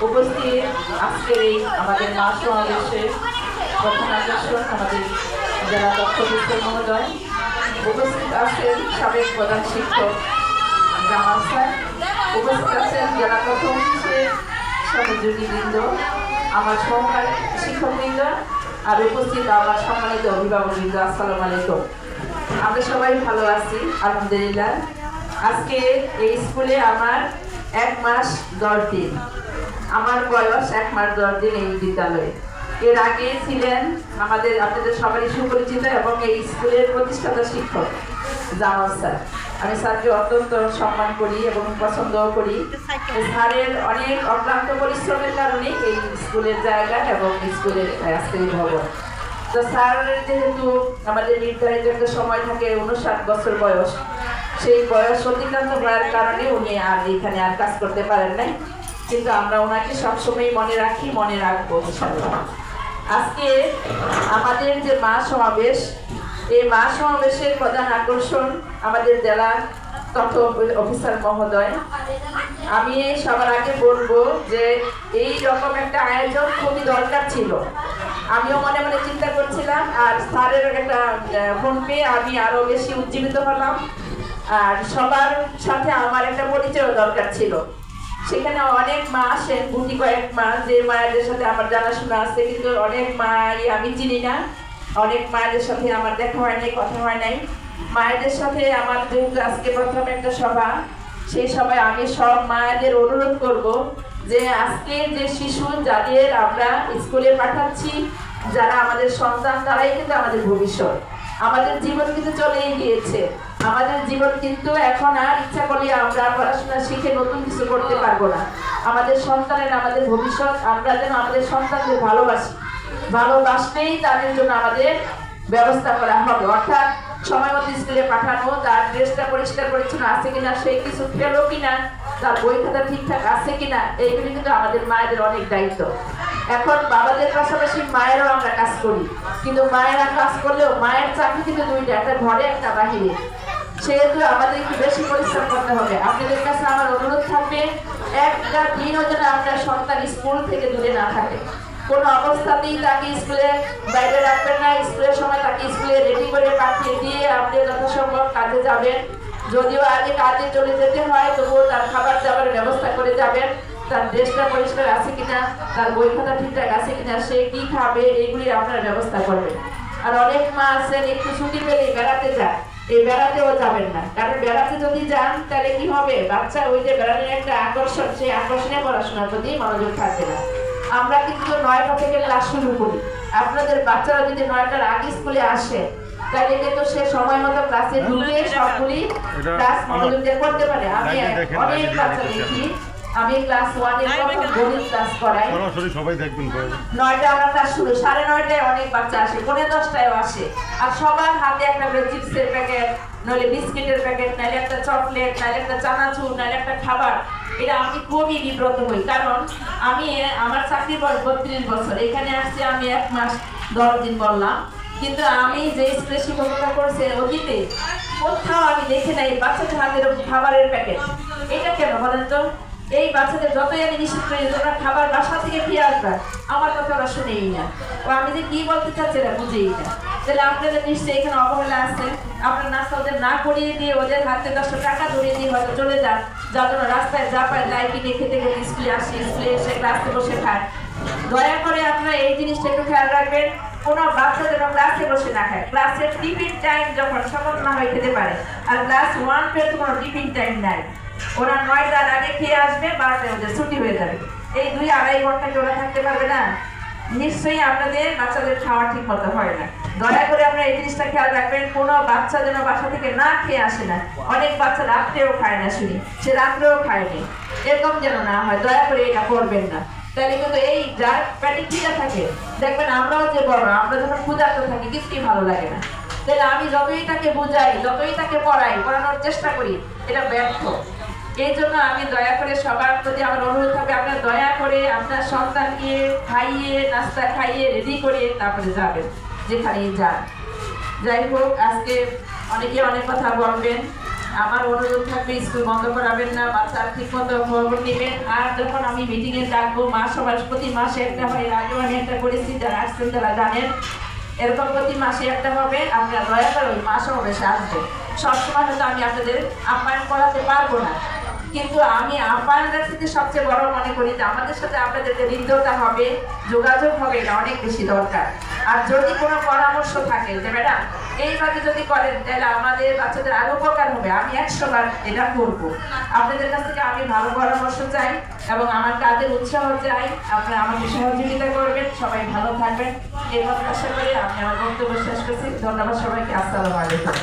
উপস্থিত আজকের এই আমাদের মা সমাবেশে প্রধান আকর্ষণ আমাদের যারা দক্ষ বিস্তার মহোদয় উপস্থিত আছেন সাবেক প্রধান শিক্ষক জামাল স্যার, উপস্থিত আছেন জেলা প্রথম সহযোগীবৃন্দ, আমার সহকারী শিক্ষকবৃন্দ, আর উপস্থিত আমার সম্মানিত অভিভাবকবৃন্দ। আসসালামু আলাইকুম। আমরা সবাই ভালো আছি আলহামদুলিল্লাহ। আজকে এই স্কুলে আমার 1 মাস 10 দিন, আমার বয়স 1 মাস 10 দিন এই বিদ্যালয়ে। এর আগে ছিলেন আমাদের আপনাদের সবারই সুপরিচিত এবং এই স্কুলের প্রতিষ্ঠাতা শিক্ষক জামাল স্যার। আমি স্যারকে অত্যন্ত সম্মান করি এবং পছন্দও করি। স্যারের অনেক অক্লান্ত পরিশ্রমের কারণে এই স্কুলের জায়গা এবং স্কুলের আজকের ভবন। তো স্যারের যেহেতু আমাদের নির্ধারিত একটা সময় থাকে 59 বছর বয়স, সেই বয়স অতিক্রান্ত হওয়ার কারণে উনি আর এখানে আর কাজ করতে পারেন নাই, কিন্তু আমরা ওনাকে সবসময় মনে রাখি, মনে রাখবো ইনশাআল্লাহ। আজকে আমাদের যে মা সমাবেশ, এই মা সমাবেশের প্রধান আকর্ষণ আমাদের জেলা তথ্য অফিসার মহোদয়। আমি সবার আগে বলবো যে এই রকম একটা আয়োজন খুবই দরকার ছিল। আমিও মনে মনে চিন্তা করছিলাম, আর স্যারের একটা ফোন পেয়ে আমি আরো বেশি উজ্জীবিত হলাম। আর সবার সাথে আমার একটা পরিচয় দরকার ছিল। সেখানে অনেক মা আসেন, গুটি কয়েক মা, যে মায়েদের সাথে আমার জানাশোনা আছে, কিন্তু অনেক মাই আমি চিনি না। অনেক মায়েদের সাথে আমার দেখা হয় নাই, কথা হয় নাই। মায়েদের সাথে আমার যেহেতু আজকে প্রথম একটা সভা, সেই সভায় আমি সব মায়েদের অনুরোধ করব যে আজকে যে শিশু যাদের আমরা স্কুলে পাঠাচ্ছি, যারা আমাদের সন্তান, তারাই কিন্তু আমাদের ভবিষ্যৎ। আমাদের জীবন কিন্তু চলেই গিয়েছে, আমাদের জীবন কিন্তু এখন আর ইচ্ছা করলে আমরা পড়াশোনা শিখে নতুন কিছু করতে পারবো না। আমাদের সন্তানের আমাদের ভবিষ্যৎ, আমরা যেন আমাদের সন্তানদের ভালোবাসি, ভালোবাসলেই তাদের জন্য আমাদের ব্যবস্থা করা হবে। অর্থাৎ সময় মতো স্কুলে পাঠানো, তার ড্রেসটা পরিষ্কার পরিচ্ছন্ন আছে কিনা, সে কিছু খেলো কিনা, তার বই খাতা ঠিকঠাক আছে কিনা, এইগুলি কিন্তু আমাদের মায়েদের অনেক দায়িত্ব। এখন বাবাদের পাশাপাশি মায়েরও আমরা কাজ করি, কিন্তু মায়েরা কাজ করলেও মায়ের চাকরি কিন্তু দুইটা, একটা ঘরে একটা বাহিরে। সেহেতু আমাদের একটু বেশি পরিশ্রম করতে হবে। আপনাদের কাছে আমার অনুরোধ থাকবে, একটা দিনও যেন আপনার সন্তান স্কুল থেকে দূরে না থাকে। কোনো অবস্থাতেই তাকে স্কুলে বাইরে রাখবেন না। স্কুলের সময় তাকে স্কুলে রেডি করে পাঠিয়ে দিয়ে আপনি যথাসম্ভব কাজে যাবেন। যদিও আগে কাজে চলে যেতে হয়, তবুও তার খাবার দাবার ব্যবস্থা করে যাবেন। তার ড্রেসটা পরিষ্কার আছে কিনা, তার বই খাতা ঠিকঠাক আছে কিনা, সে কি খাবে, এইগুলি আপনার ব্যবস্থা করবেন। আর অনেক মা আছেন একটু ছুটি পেলেই বেড়াতে যায়, এই বেড়াতেও যাবেন না। কারণ বেড়াতে যদি যান তাহলে কি হবে, বাচ্চা ওই যে বেড়ানোর একটা আকর্ষণ, সেই আকর্ষণে পড়াশোনার প্রতি মনোযোগ থাকবে না। আমরা কিন্তু 9টা থেকে ক্লাস শুরু করি। আপনাদের বাচ্চারা যদি 9টার আগে স্কুলে আসে, তাহলে কিন্তু সে সময় মতো ক্লাসে ঢুকে সবগুলি ক্লাস মনোযোগ দিয়ে করতে পারে। আমি অনেক বাচ্চা দেখি, আমি ক্লাস 1 এর প্রথম গণিত ক্লাস করাই, সবাই দেখবেন 9টা আমরা ক্লাস শুরু, 9:30টায় অনেক বাচ্চা আসে, 10:45টায় আসে। আর সবার হাতে একটা করে চিপসের প্যাকেট, নইলে বিস্কিটের প্যাকেট, নাইলে একটা চকলেট, নাইলে একটা চানাচুর, নাইলে একটা খাবার। এটা আমি খুবই বিব্রত হই, কারণ আমি আমার চাকরির বয়স 32 বছর, এখানে আসছি আমি 1 মাস 10 দিন বললাম, কিন্তু আমি যে স্কুলে শিক্ষকতা করছি অতীতে কোথাও আমি দেখি নাই বাচ্চাদের হাতের খাবারের প্যাকেট। এটা কেন বলেন তো? এই বাচ্চাদের যতই আমি নিষেধ করি তোমরা খাবার বাসা থেকে ফিরে আসবে, আমার কথা ওরা শুনেই না। ও আমি যে কি বলতে চাচ্ছি এরা বুঝেই না। তাহলে আপনাদের নিশ্চয়ই এখানে অবহেলা আছে, আপনার নাস্তা ওদের না করিয়ে দিয়ে ওদের হাতে 10 টাকা ধরিয়ে দিয়ে হয়তো চলে যান, যার জন্য রাস্তায় যা পায় তাই কিনে খেতে খেতে স্কুলে আসি, স্কুলে এসে ক্লাসে বসে খায়। দয়া করে আপনারা এই জিনিসটা একটু খেয়াল রাখবেন, কোনো বাচ্চা যেন ক্লাসে বসে না খায়। ক্লাসের টিফিন টাইম যখন সকাল না হয় খেতে পারে, আর ক্লাস 1 এর কোনো টিফিন টাইম নাই। ওরা 9টার আগে খেয়ে আসবে, 12টায় ওদের ছুটি হয়ে যাবে। এই 2-2.5 ঘন্টা কি ওরা থাকতে পারবে না? নিশ্চয়ই আপনাদের বাচ্চাদের খাওয়া ঠিক মতো হয় না। দয়া করে আপনারা এই জিনিসটা খেয়াল রাখবেন, কোনো বাচ্চা যেন বাসা থেকে না খেয়ে আসে না। অনেক বাচ্চা রাত্রেও খায় না, শুনি সে রাত্রেও খায়নি, এরকম যেন না হয়। দয়া করে এটা করবেন না। তাহলে কিন্তু এই যার পেটে খিদা থাকে, দেখবেন আমরাও যে বড়, আমরা যখন ক্ষুধার্ত থাকি কিছুই ভালো লাগে না। তাহলে আমি যতই তাকে বুঝাই, যতই তাকে পড়ানোর চেষ্টা করি, এটা ব্যর্থ। এই জন্য আমি দয়া করে সবার প্রতি আমার অনুরোধ থাকবে, আপনারা দয়া করে আপনার সন্তানকে খাইয়ে, নাস্তা খাইয়ে রেডি করে তারপরে যাবেন যেখানেই যান। যাই হোক, আজকে অনেকে অনেক কথা বলবেন, আমার অনুরোধ থাকবে স্কুল বন্ধ করাবেন না, বাচ্চারা ঠিক মতো খবর নেবেন। আর যখন আমি মিটিংয়ে ডাকবো প্রতি মাসে একটা হয়, এর আগেও আমি একটা করেছি, যারা আসছেন তারা জানেন, এরকম প্রতি মাসে একটা হবে। আপনারা দয়া করে ওই মাসে হবে সে আসবে। সবসময় হয়তো আমি আপনাদের আপ্যায়ন করাতে পারবো না, কিন্তু আমি আপ্যায়নের সাথে সবচেয়ে বড় মনে করি যে আমাদের সাথে আপনাদের যে হৃদ্যতা হবে, যোগাযোগ হবে, এটা অনেক বেশি দরকার। আর যদি কোনো পরামর্শ থাকে যে ম্যাডাম এইভাবে যদি করেন তাহলে আমাদের বাচ্চাদের আরো উপকার হবে, আমি 100 বার এটা করব। আপনাদের কাছ থেকে আমি ভালো পরামর্শ চাই এবং আমার কাজের উৎসাহ চাই। আপনারা আমাকে সহযোগিতা করবেন। সবাই ভালো থাকবেন এই প্রত্যাশা করে আমি আমার বক্তব্য শেষ করছি। ধন্যবাদ সবাইকে। আসসালামু আলাইকুম।